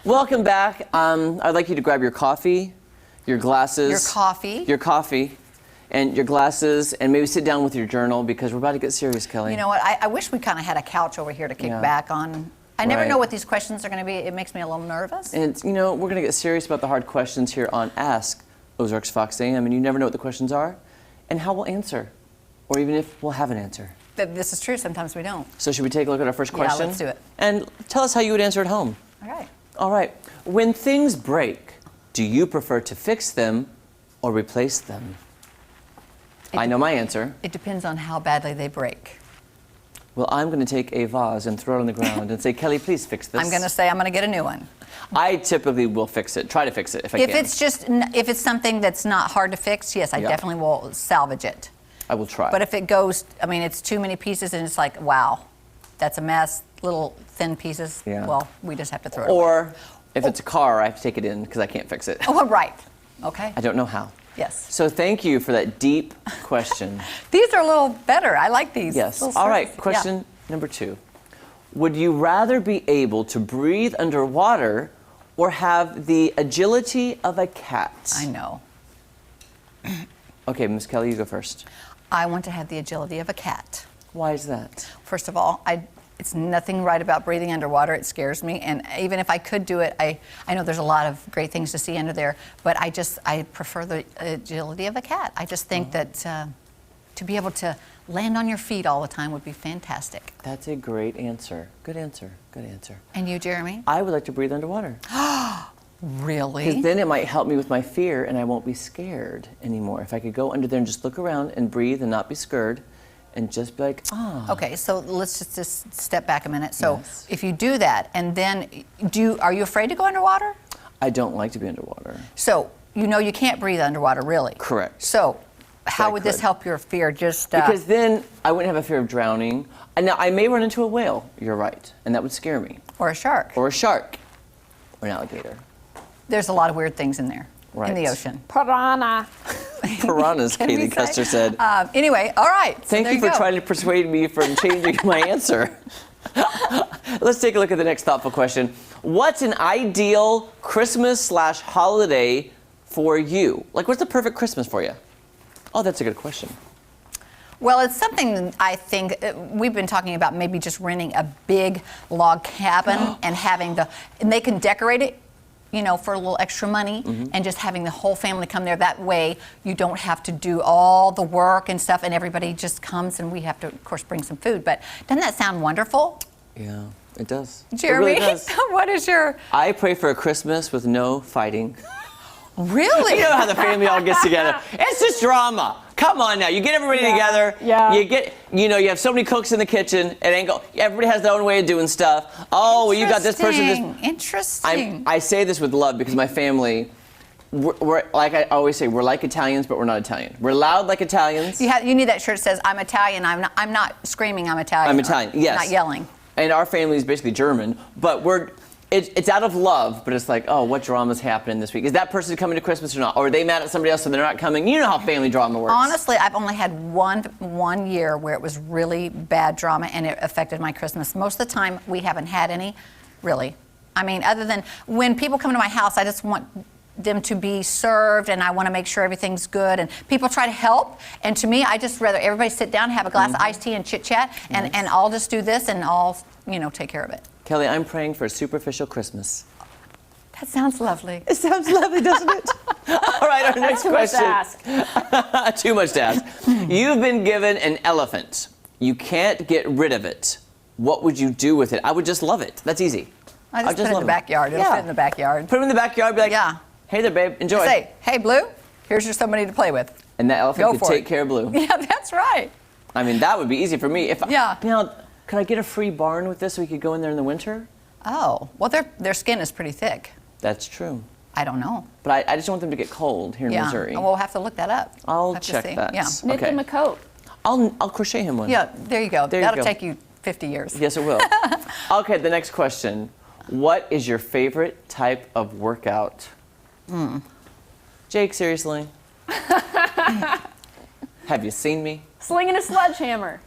Welcome back. I'd like you to grab your coffee, your glasses. Your coffee, and your glasses, and maybe sit down with your journal because we're about to get serious, Kelly. You know what? I wish we kind of had a couch over here to kick back on. I never know what these questions are going to be. It makes me a little nervous. And, you know, we're going to get serious about the hard questions here on Ask Ozarks Fox AM, and you never know what the questions are and how we'll answer, or even if we'll have an answer. This is true. Sometimes we don't. So should we take a look at our first question? Yeah, let's do it. And tell us how you would answer at home. All right. All right. When things break, do you prefer to fix them or replace them? I know my answer. It depends on how badly they break. Well, I'm going to take a vase and throw it on the ground and say, Kelly, please fix this. I'm going to say I'm going to get a new one. I typically will fix it, try to fix it if I can. If it's something that's not hard to fix, yes, I definitely will salvage it. I will try. But if it goes, I mean, it's too many pieces and it's like, wow, that's a mess, little thin pieces, well, we just have to throw it away. Or if it's a car, I have to take it in because I can't fix it. Oh, right. Okay. I don't know how. Yes. So thank you for that deep question. These are a little better. I like these. Yes. All right. Question number 2. Would you rather be able to breathe underwater or have the agility of a cat? I know. Okay, Miss Kelly, you go first. I want to have the agility of a cat. Why is that? First of all, it's nothing right about breathing underwater. It scares me. And even if I could do it, I know there's a lot of great things to see under there, but I prefer the agility of a cat. I just think that to be able to land on your feet all the time would be fantastic. That's a great answer. Good answer. Good answer. And you, Jeremy? I would like to breathe underwater. Really? Because then it might help me with my fear and I won't be scared anymore. If I could go under there and just look around and breathe and not be scared and just be like, ah. Okay, so let's just step back a minute. So if you do that and then are you afraid to go underwater? I don't like to be underwater. So you know you can't breathe underwater, really? Correct. So how would this help your fear? Because then I wouldn't have a fear of drowning. And now I may run into a whale, you're right, and that would scare me. Or a shark. Or a shark. Or an alligator. There's a lot of weird things in there, in the ocean. Piranha. Piranhas, Katie Custer said. Anyway, all right. Thank you for trying to persuade me from changing my answer. Let's take a look at the next thoughtful question. What's an ideal Christmas/holiday for you? Like, what's the perfect Christmas for you? Oh, that's a good question. Well, it's something I think we've been talking about, maybe just renting a big log cabin and and they can decorate it, you know, for a little extra money, and just having the whole family come there. That way you don't have to do all the work and stuff, and everybody just comes, and we have to, of course, bring some food. But doesn't that sound wonderful? Yeah, it does. Jeremy, it really does. What is your... I pray for a Christmas with no fighting. Really? You know how the family all gets together. It's just drama. Come on now. You get everybody together. Yeah. You have so many cooks in the kitchen. Everybody has their own way of doing stuff. Oh, well, you got this person. Interesting. I say this with love because my family, we're like I always say, we're like Italians, but we're not Italian. We're loud like Italians. You need that shirt that says, I'm Italian. I'm not screaming I'm Italian. I'm Italian, yes. Not yelling. And our family is basically German, but it's out of love, but it's like, oh, what drama's happening this week? Is that person coming to Christmas or not? Or are they mad at somebody else so they're not coming? You know how family drama works. Honestly, I've only had one year where it was really bad drama and it affected my Christmas. Most of the time, we haven't had any, really. I mean, other than when people come to my house, I just want them to be served and I want to make sure everything's good. And people try to help. And to me, I just rather everybody sit down, have a glass of iced tea and chit-chat, and I'll just do this and I'll, take care of it. Kelly, I'm praying for a superficial Christmas. That sounds lovely. It sounds lovely, doesn't it? All right, our next question. Too much to ask. Too much to ask. You've been given an elephant. You can't get rid of it. What would you do with it? I would just love it. That's easy. I just put it in the backyard. It'll fit in the backyard. Put him in the backyard. Be like, hey there, babe. Enjoy. Say, hey, Blue. Here's your somebody to play with. And that elephant could take care of Blue. Yeah, that's right. I mean, that would be easy for me. Could I get a free barn with this so we could go in there in the winter? Oh, well, their skin is pretty thick. That's true. I don't know. But I just don't want them to get cold here in Missouri. We'll have to look that up. I'll check that. Yeah. Knit them a coat. I'll crochet him one. Yeah, there you go. That'll take you 50 years. Yes, it will. Okay, the next question. What is your favorite type of workout? Jake, seriously? Have you seen me? Slinging a sledgehammer.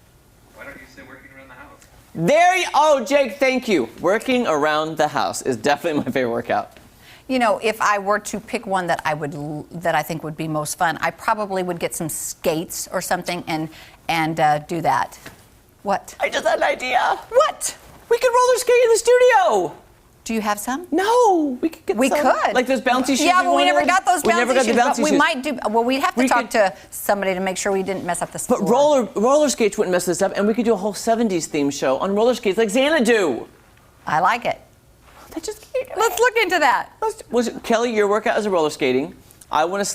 Why don't you say working around the house? Oh, Jake, thank you. Working around the house is definitely my favorite workout. You know, if I were to pick one that I think would be most fun, I probably would get some skates or something and do that. What? I just had an idea. What? We could roller skate in the studio. Do you have some? No, we could get We some. could. Like those bouncy shoes. Yeah, but we never got those bouncy We never got shoes. the bouncy But we shoes. might do. Well, we'd have to We talk could- to somebody to make sure we didn't mess up the But floor. roller skates wouldn't mess this up, and we could do a whole 70s theme show on roller skates like Xanadu. I like it. That just can't do it. Let's look into that. Was it, Kelly, your workout is a roller skating. I want a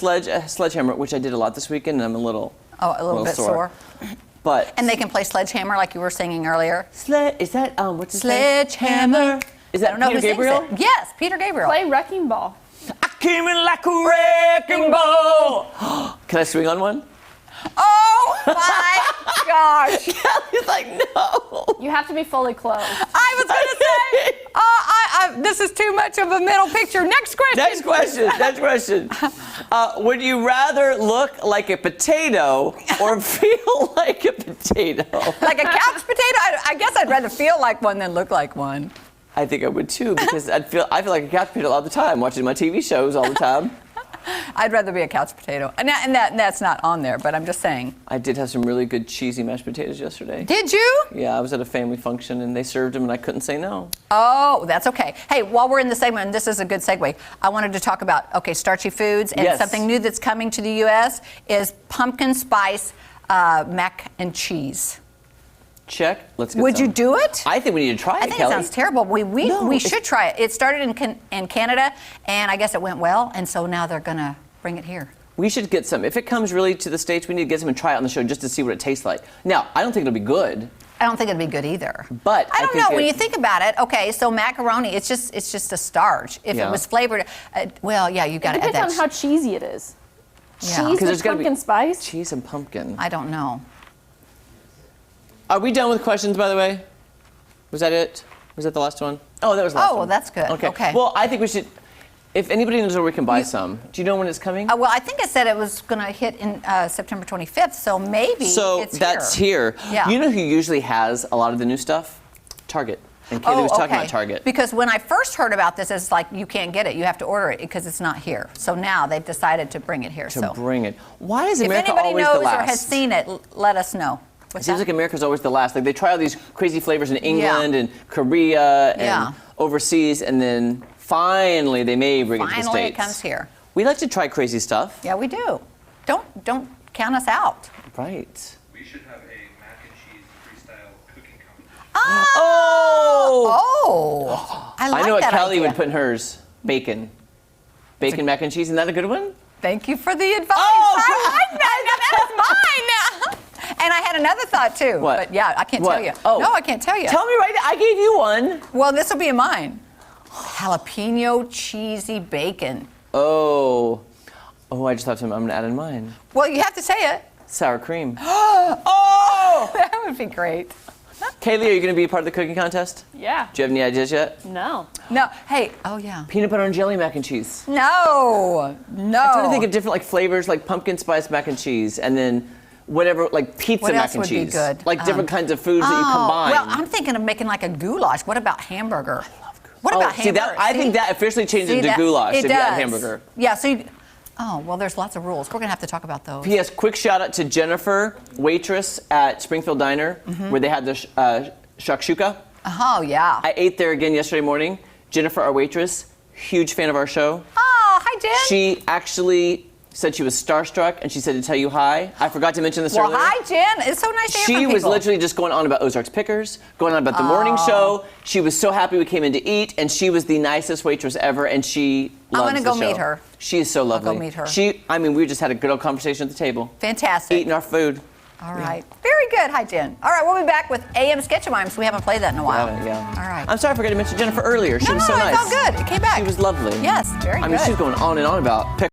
sledgehammer, which I did a lot this weekend, and I'm a little Bit sore. But And they can play sledgehammer like you were singing earlier. is that what's his name? Sledgehammer. Is I that don't know Peter who sings Gabriel? it. Yes, Peter Gabriel. Play wrecking ball. I came in like a wrecking ball. Can I swing on one? Oh my gosh! Kelly's like, no. You have to be fully clothed. I was going to say, this is too much of a middle picture. Next question. Next question. Would you rather look like a potato or feel like a potato? Like a couch potato? I guess I'd rather feel like one than look like one. I think I would too, because I feel like a couch potato all the time, watching my TV shows all the time. I'd rather be a couch potato. And that's not on there, but I'm just saying. I did have some really good cheesy mashed potatoes yesterday. Did you? Yeah, I was at a family function and they served them and I couldn't say no. Oh, that's okay. Hey, while we're in the segment, and this is a good segue, I wanted to talk about, starchy foods. And Yes. something new that's coming to the U.S. is pumpkin spice mac and cheese. Check. Let's get Would some. you do it? I think we need to try it, I think Kelly. it sounds terrible. No, We it's- should try it. It started in Canada, and I guess it went well, and so now they're going to bring it here. We should get some. If it comes really to the States, we need to get some and try it on the show just to see what it tastes like. Now, I don't think it'll be good. I don't think it'd be good either. But I I don't think know. When it- you think about it, okay, so macaroni, it's just a starch. If Yeah. it was flavored, you got It to add depends that. on how cheesy it is. Yeah. Cheese 'Cause with there's gotta be pumpkin spice. Cheese and pumpkin. I don't know. Are we done with questions, by the way? Was that it? Was that the last one? Oh, that was the last one. well, that's good. Okay. Well, I think we should, if anybody knows where we can buy some. Do you know when it's coming? Well, I think it said it was going to hit in September 25th, so maybe So it's that's here. Yeah. You know who usually has a lot of the new stuff? Target. And Kaylee was talking about Target. Because when I first heard about this, it's like you can't get it. You have to order it because it's not here. So now they've decided to bring it here. To bring it. Why is if America anybody always knows the last? or has seen it, let us know. It seems like America's always the last. Like they try all these crazy flavors in England Yeah. and Korea and Yeah. overseas, and then finally they may bring it to the Finally, States. it comes here. We like to try crazy stuff. Yeah, we do. Don't count us out. Right. We should have a mac and cheese freestyle cooking competition. Oh! Oh, I like I know what that Kelly idea. would put in hers. Bacon. Bacon mac and cheese. Isn't that a good one? Thank you for the advice. Oh, I like that. Now that is mine. And I had another thought too. What? But yeah, I can't What? tell you. Oh. No, I can't tell you. Tell me right now. I gave you one. Well, this will be mine. Jalapeno cheesy bacon. Oh. Oh, I just thought of something I'm going to add in mine. Well, you have to say it. Sour cream. Oh! That would be great. Kaylee, are you going to be a part of the cooking contest? Yeah. Do you have any ideas yet? No. No, hey, oh yeah. Peanut butter and jelly mac and cheese. No. I'm trying to think Oh. of different like flavors, like pumpkin spice mac and cheese, and then whatever, like pizza What mac else and would be cheese. good? Like different kinds of foods that you Oh, combine. well, I'm thinking of making like a goulash. What about hamburger? I love goulash. What Oh, about see, hamburger? that, I think that officially changed See into that? goulash It if you add does. hamburger. Yeah, so you, oh, well, there's lots of rules. We're going to have to talk about those. P.S. Quick shout out to Jennifer, waitress at Springfield Diner, where they had the shakshuka. Oh, yeah. I ate there again yesterday morning. Jennifer, our waitress, huge fan of our show. Oh, hi, Jen. She actually said she was starstruck, and she said to tell you hi. I forgot to mention this Well, earlier. hi, Jen. It's so nice to hear She from was people. literally just going on about Ozarks Pickers, going on about the morning show. She was so happy we came in to eat, and she was the nicest waitress ever, and she I'm loves gonna the go show. meet her. She is so lovely. meet her. We just had a good old conversation at the table, Fantastic. eating our food. All right. Very good. Hi, Jen. All right, we'll be back with AM Sketch Mimes. We haven't played that in a while. Yeah. All right. I'm sorry I forgot to mention Jennifer earlier. She No, was no, so nice. it's all good. It came back. She was lovely. Yes, very I mean, good. she was going on and on about pickles.